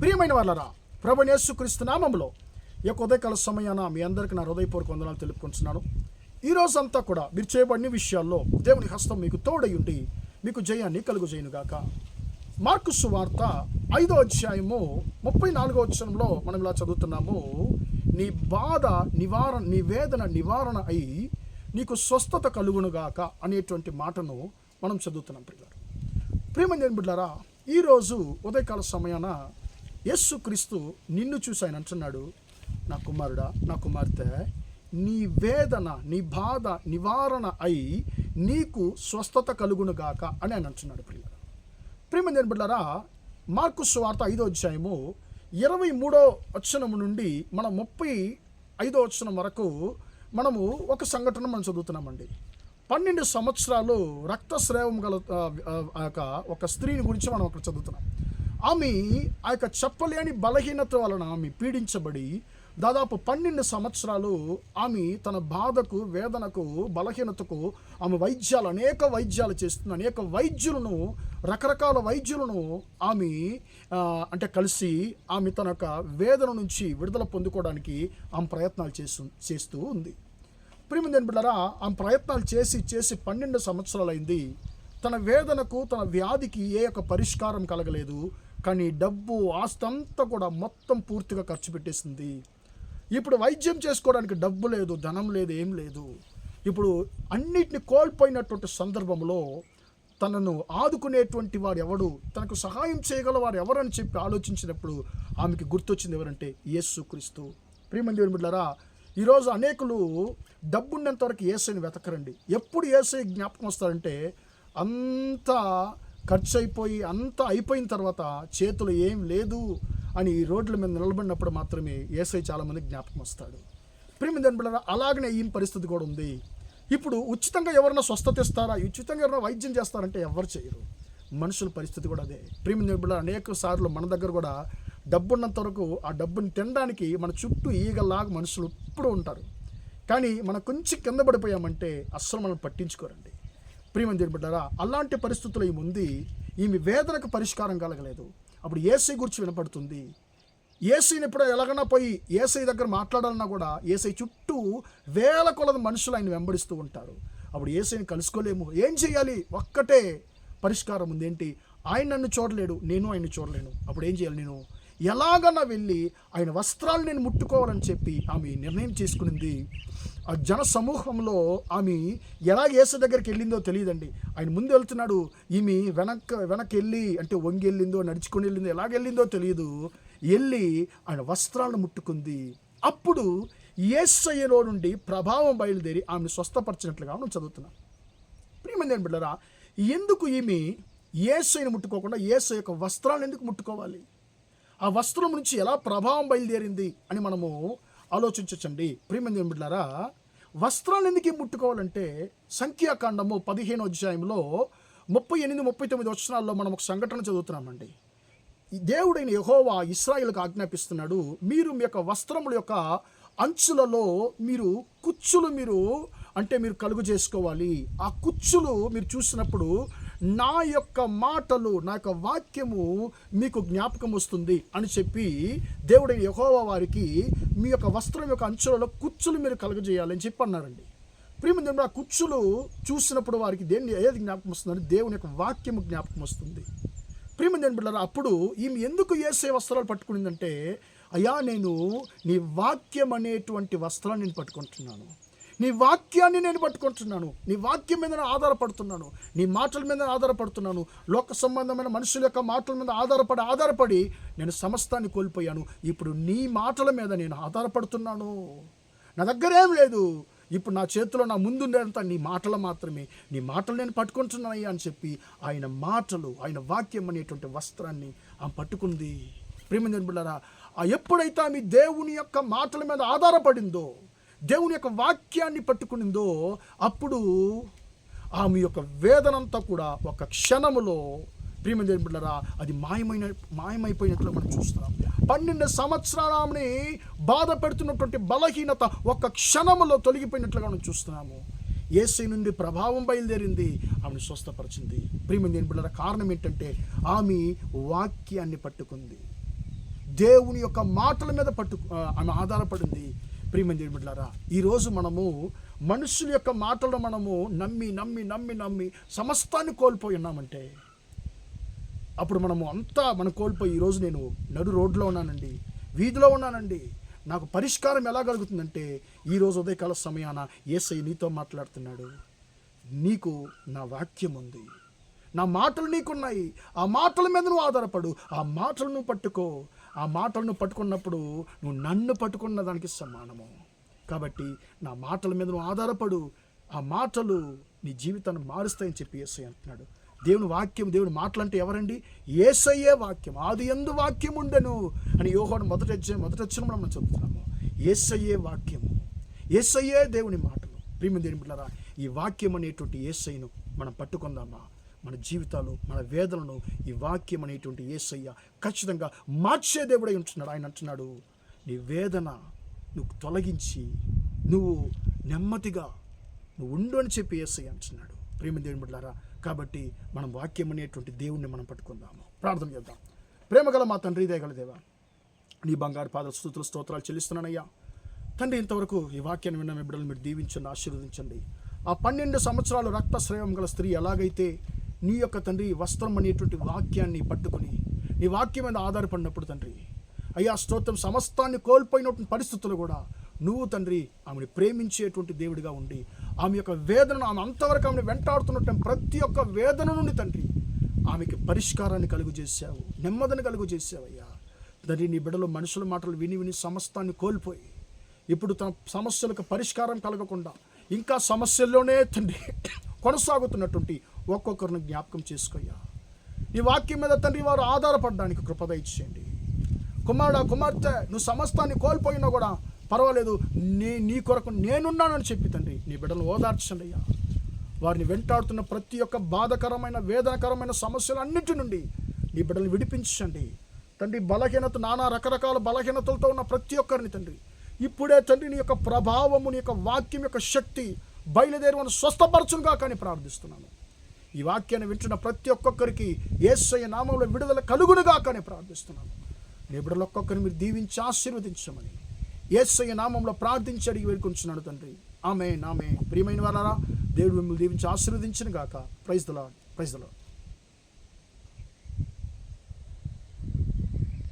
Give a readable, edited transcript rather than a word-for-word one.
ప్రియమైన వాళ్ళరా, ప్రభువైన యేసుక్రీస్తు నామములో ఈ యొక్క ఉదయకాల సమయాన మీ అందరికీ నా హృదయపూర్వక వందనాలు తెలుపుకుంటున్నాను. ఈ రోజంతా కూడా మీరు చేయబడిన విషయాల్లో దేవుని హస్తం మీకు తోడై ఉండి మీకు జయాన్ని కలుగుజేయునుగాక. మార్కు సువార్త 5వ అధ్యాయము 34వ వచనంలో మనం ఇలా చదువుతున్నాము. నీ బాధ నివారణ, నీ వేదన నివారణ అయి నీకు స్వస్థత కలుగునుగాక అనేటువంటి మాటను మనం చదువుతున్నాం. ప్రియమైన బిడ్డలారా, ఈరోజు ఉదయకాల సమయాన యేసుక్రీస్తు నిన్ను చూసి ఆయన అంటున్నాడు, నా కుమారుడా, నా కుమార్తె, నీ వేదన, నీ బాధ నివారణ అయి నీకు స్వస్థత కలుగునుగాక అని ఆయన అంటున్నాడు. ప్రియమైన బిడ్డలారా, మార్కు సువార్త 5వ అధ్యాయము 23వ వచనం నుండి మనం 35వ వచనం వరకు మనము ఒక సంఘటన మనం చదువుతున్నామండి. 12 సంవత్సరాలు రక్తస్రావం గల ఒక స్త్రీని గురించి మనం అక్కడ చదువుతున్నాం. ఆమె ఆ యొక్క చెప్పలేని బలహీనత వలన ఆమె పీడించబడి దాదాపు 12 సంవత్సరాలు ఆమె తన బాధకు, వేదనకు, బలహీనతకు ఆమె అనేక వైద్యాలు చేస్తుంది. అనేక వైద్యులను, రకరకాల వైద్యులను ఆమె కలిసి ఆమె తన యొక్క వేదన నుంచి విడుదల పొందుకోవడానికి ఆమె ప్రయత్నాలు చేస్తూ ఉంది. ప్రియమైన బిడ్డలారా, ఆమె ప్రయత్నాలు చేసి 12 సంవత్సరాలు అయింది. తన వేదనకు, తన వ్యాధికి ఏ యొక్క పరిష్కారం కలగలేదు. కానీ డబ్బు, ఆస్తి అంతా కూడా మొత్తం పూర్తిగా ఖర్చు పెట్టేసింది. ఇప్పుడు వైద్యం చేసుకోవడానికి డబ్బు లేదు, ధనం లేదు, ఏం లేదు. ఇప్పుడు అన్నిటిని కోల్పోయినటువంటి సందర్భంలో తనను ఆదుకునేటువంటి వాడు ఎవడు, తనకు సహాయం చేయగల వారు ఎవరని చెప్పి ఆలోచించినప్పుడు ఆమెకి గుర్తొచ్చింది ఎవరంటే యేసుక్రీస్తు. ప్రియమైన దేవుని బిడ్డలారా, ఈరోజు అనేకులు డబ్బున్నంత వరకు యేసుని వెతకరండి. ఎప్పుడు యేసు జ్ఞాపకం వస్తారంటే అంతా ఖర్చు అయిపోయి, అంతా అయిపోయిన తర్వాత చేతులు ఏం లేదు అని రోడ్ల మీద నిలబడినప్పుడు మాత్రమే యేసయ్య చాలామంది జ్ఞాపకం వస్తాడు. ప్రియమైన దేవుని బిడ్డలారా, అలాగనే ఈ పరిస్థితి కూడా ఉంది. ఇప్పుడు ఉచితంగా ఎవరైనా స్వస్థత ఇస్తారా, ఉచితంగా ఎవరైనా వైద్యం చేస్తారంటే ఎవరు చేయరు. మనుషుల పరిస్థితి కూడా అదే. ప్రియమైన దేవుని బిడ్డలారా, అనేక సార్లు మన దగ్గర కూడా డబ్బున్నంత వరకు ఆ డబ్బుని తినడానికి మన చుట్టూ ఈగలాగా మనుషులు ఎప్పుడూ ఉంటారు. కానీ మనం కొంచెం కింద పడిపోయామంటే అస్సలు మనం పట్టించుకోరండి. ప్రియమైన దేవుని బిడ్డలారా, అలాంటి పరిస్థితులు ఈమె వేదనకు పరిష్కారం కలగలేదు. అప్పుడు యేసయ్య గురించి వినపడుతుంది. యేసయ్యని ఎప్పుడో ఎలాగైనా పోయి యేసయ్య దగ్గర మాట్లాడాలన్నా కూడా యేసయ్య చుట్టూ వేల కొలది మనుషులు ఆయన వెంబడిస్తూ ఉంటారు. అప్పుడు యేసయ్యని కలుసుకోలేము. ఏం చేయాలి? ఒక్కటే పరిష్కారం ఉంది. ఏంటి? ఆయన నన్ను చూడలేడు, నేను ఆయన చూడలేను. అప్పుడు ఏం చేయాలి? నేను ఎలాగన్నా వెళ్ళి ఆయన వస్త్రాలు నేను ముట్టుకోవాలని చెప్పి ఆమె నిర్ణయం చేసుకునింది. ఆ జన సమూహంలో ఆమె ఎలా యేసు దగ్గరికి వెళ్ళిందో తెలియదండి. ఆయన ముందు వెళ్తున్నాడు, ఈమె వెనక్కి వెళ్ళి, అంటే వంగి వెళ్ళిందో, నడుచుకొని వెళ్ళిందో, ఎలాగెళ్ళిందో తెలియదు, వెళ్ళి ఆయన వస్త్రాలను ముట్టుకుంది. అప్పుడు యేసయ్యలో నుండి ప్రభావం బయలుదేరి ఆమెను స్వస్థపరిచినట్లుగా మనం చదువుతున్నాం. ప్రియమైన బిడ్డలారా, ఎందుకు ఈమె యేసయ్యను ముట్టుకోకుండా యేసయ్య యొక్క వస్త్రాలను ఎందుకు ముట్టుకోవాలి? ఆ వస్త్రం నుంచి ఎలా ప్రభావం బయలుదేరింది అని మనము ఆలోచించండి. ప్రియమైన బిడ్డలారా, వస్త్రాలు ఎందుకు ముట్టుకోవాలంటే సంఖ్యాకాండము 15వ అధ్యాయంలో 38, 39 వచనాల్లో మనం ఒక సంఘటన చదువుతున్నామండి. దేవుడైన యెహోవా ఇశ్రాయేలుకు ఆజ్ఞాపిస్తున్నాడు, మీరు మీ యొక్క వస్త్రముల యొక్క అంచులలో కుచ్చులు మీరు కలుగు చేసుకోవాలి. ఆ కుచ్చులు మీరు చూసినప్పుడు నా యొక్క మాటలు, నా యొక్క వాక్యము మీకు జ్ఞాపకం వస్తుంది అని చెప్పి దేవుడైన యెహోవా వారికి మీ యొక్క వస్త్రం యొక్క అంచులలో కుచ్చులు మీరు కలుగజేయాలని చెప్పి అన్నారండి. ప్రియమైన ఆ కుచ్చులు చూసినప్పుడు వారికి ఏది జ్ఞాపకం వస్తుందంటే దేవుని యొక్క వాక్యము జ్ఞాపకం వస్తుంది. ప్రియమైన బిడ్డలారా, అప్పుడు ఈమె ఎందుకు యేసయ్య వస్త్రాలు పట్టుకునిందంటే, అయ్యా, నేను నీ వాక్యం అనేటువంటి వస్త్రాన్ని నేను పట్టుకుంటున్నాను, నీ వాక్యాన్ని నేను పట్టుకుంటున్నాను, నీ వాక్యం మీద ఆధారపడుతున్నాను, నీ మాటల మీద ఆధారపడుతున్నాను. లోక సంబంధమైన మనుషుల యొక్క మాటల మీద ఆధారపడి నేను సమస్తాన్ని కోల్పోయాను. ఇప్పుడు నీ మాటల మీద నేను ఆధారపడుతున్నాను. నా దగ్గర ఏం లేదు. ఇప్పుడు నా చేతిలో నా ముందుండేంత నీ మాటలు మాత్రమే. నీ మాటలు నేను పట్టుకుంటున్నానయ్యా అని చెప్పి ఆయన మాటలు, ఆయన వాక్యం అనేటువంటి వస్త్రాన్ని ఆమె పట్టుకుంది. ప్రియమైన బిడ్డలారా, ఎప్పుడైతే ఆమె దేవుని యొక్క మాటల మీద ఆధారపడిందో, దేవుని యొక్క వాక్యాన్ని పట్టుకునిందో, అప్పుడు ఆమె యొక్క వేదనంతా కూడా ఒక క్షణములో, ప్రియమైన దేవుని బిడ్డలారా, అది మాయమైపోయినట్లు మనం చూస్తున్నాం. 12 సంవత్సరాలు ఆమెని బాధ పెడుతున్నటువంటి బలహీనత ఒక క్షణములో తొలగిపోయినట్లుగా మనం చూస్తున్నాము. యేసయ్య నుండి ప్రభావం బయలుదేరింది, ఆమెను స్వస్థపరిచింది. ప్రియమైన దేవుని బిడ్డలారా, కారణం ఏంటంటే ఆమె వాక్యాన్ని పట్టుకుంది. దేవుని యొక్క మాటల మీద ఆమె ఆధారపడింది. ప్రియమైన దేవుని బిడ్డలారా, ఈరోజు మనము మనుషుల యొక్క మాటలను మనము నమ్మి నమ్మి నమ్మి నమ్మి సమస్తాన్ని కోల్పోయి ఉన్నామంటే అప్పుడు మనం కోల్పోయి ఈరోజు నేను నడు రోడ్లో ఉన్నానండి, వీధిలో ఉన్నానండి, నాకు పరిష్కారం ఎలా కలుగుతుందంటే ఈరోజు ఉదయకాల సమయాన యేసయ్య నీతో మాట్లాడుతున్నాడు. నీకు నా వాక్యం ఉంది, నా మాటలు నీకున్నాయి, ఆ మాటల మీద నువ్వు ఆధారపడు, ఆ మాటలను పట్టుకో. ఆ మాటలను పట్టుకున్నప్పుడు నువ్వు నన్ను పట్టుకున్న దానికి సమానము. కాబట్టి నా మాటల మీద నువ్వు ఆధారపడు, ఆ మాటలు నీ జీవితాన్ని మారుస్తాయని చెప్పి యేసయ్య అంటున్నాడు. దేవుని వాక్యం, దేవుని మాటలు అంటే ఎవరండి? యేసయ్యే వాక్యం. ఆదియందు వాక్యం ఉండెను అని యోహాను మొదటి అధ్యాయంలో మనం చదువుతున్నాము. యేసయ్యే వాక్యము, యేసయ్యే దేవుని మాటలు. ప్రియమైన దేవుని బిడ్డలారా, ఈ వాక్యం అనేటువంటి యేసయ్యను మనం పట్టుకుందామా? మన జీవితాలు, మన వేదనను ఈ వాక్యం అనేటువంటి యేసయ్య ఖచ్చితంగా మార్చే దేవుడై ఉంటున్నాడు. ఆయన అంటున్నాడు, నీ వేదన నువ్వు తొలగించి నువ్వు నెమ్మదిగా నువ్వు ఉండు అని చెప్పి యేసయ్య అంటున్నాడు. ప్రియమైన దేవుని బిడ్డలారా, కాబట్టి మనం వాక్యం అనేటువంటి దేవుణ్ణి మనం పట్టుకుందాము. ప్రార్థన చేద్దాం. ప్రేమగల మా తండ్రి, దయగల దేవా, నీ బంగారు పాదాల స్తుతులు స్తోత్రాలు చెల్లిస్తున్నానయ్యా. తండ్రి, ఇంతవరకు ఈ వాక్యాన్ని విన్న మీ బిడ్డలు మీరు దీవించండి, ఆశీర్వదించండి. ఆ 12 సంవత్సరాలు రక్తస్రావం గల స్త్రీ ఎలాగైతే నీ యొక్క తండ్రి వస్త్రం అనేటువంటి వాక్యాన్ని పట్టుకుని నీ వాక్యం మీద ఆధారపడినప్పుడు తండ్రి అయ్యా స్తోత్రం, సమస్తాన్ని కోల్పోయినటువంటి పరిస్థితులు కూడా నువ్వు తండ్రి ఆమెను ప్రేమించేటువంటి దేవుడిగా ఉండి ఆమె యొక్క వేదనను, ఆమె అంతవరకు ఆమెను వెంటాడుతున్నటువంటి ప్రతి ఒక్క వేదన నుండి తండ్రి ఆమెకి పరిష్కారాన్ని కలుగు చేశావు, నెమ్మదిని కలుగు చేసావయ్యా. తండ్రి, నీ బిడ్డలు మనుషుల మాటలు విని విని సమస్తాన్ని కోల్పోయి ఇప్పుడు తన సమస్యలకు పరిష్కారం కలగకుండా ఇంకా సమస్యల్లోనే తండ్రి కొనసాగుతున్నటువంటి ఒక్కొక్కరిని జ్ఞాపకం చేసుకోయ్యా. నీ వాక్యం మీద తండ్రి వారు ఆధారపడడానికి కృప దయచేయండి. కుమారుడా, కుమార్తె, నువ్వు సమస్తాన్ని కోల్పోయినా కూడా పర్వాలేదు, నీ కొరకు నేనున్నానని చెప్పి తండ్రి నీ బిడ్డలను ఓదార్చండి అయ్యా. వారిని వెంటాడుతున్న ప్రతి ఒక్క బాధకరమైన, వేదనకరమైన సమస్యలన్నింటి నుండి నీ బిడ్డలను విడిపించండి తండ్రి. బలహీనత, నానా రకరకాల బలహీనతలతో ఉన్న ప్రతి ఒక్కరిని తండ్రి ఇప్పుడే తండ్రి నీ యొక్క ప్రభావము, నీ యొక్క వాక్యం యొక్క శక్తి బయలుదేరి మనం స్వస్థపరచునుగా కానీ ప్రార్థిస్తున్నాను. ఈ వాక్యాన్ని వింటున్న ప్రతి ఒక్కొక్కరికి యేసయ్య నామంలో విడుదల కలుగునుగా కానీ ప్రార్థిస్తున్నాను. నీ బిడ్డలు ఒక్కొక్కరిని మీరు దీవించి ఆశీర్వదించమని యేసయ్య నామంలో ప్రార్థించి అడిగి వేడుకొంచున్నాను తండ్రి. ఆమేన్, ఆమేన్. ప్రియమైన వారారా, దేవుడు మిమ్మల్ని దీవించి ఆశీర్వదించును గాక. Praise the Lord, praise the lord.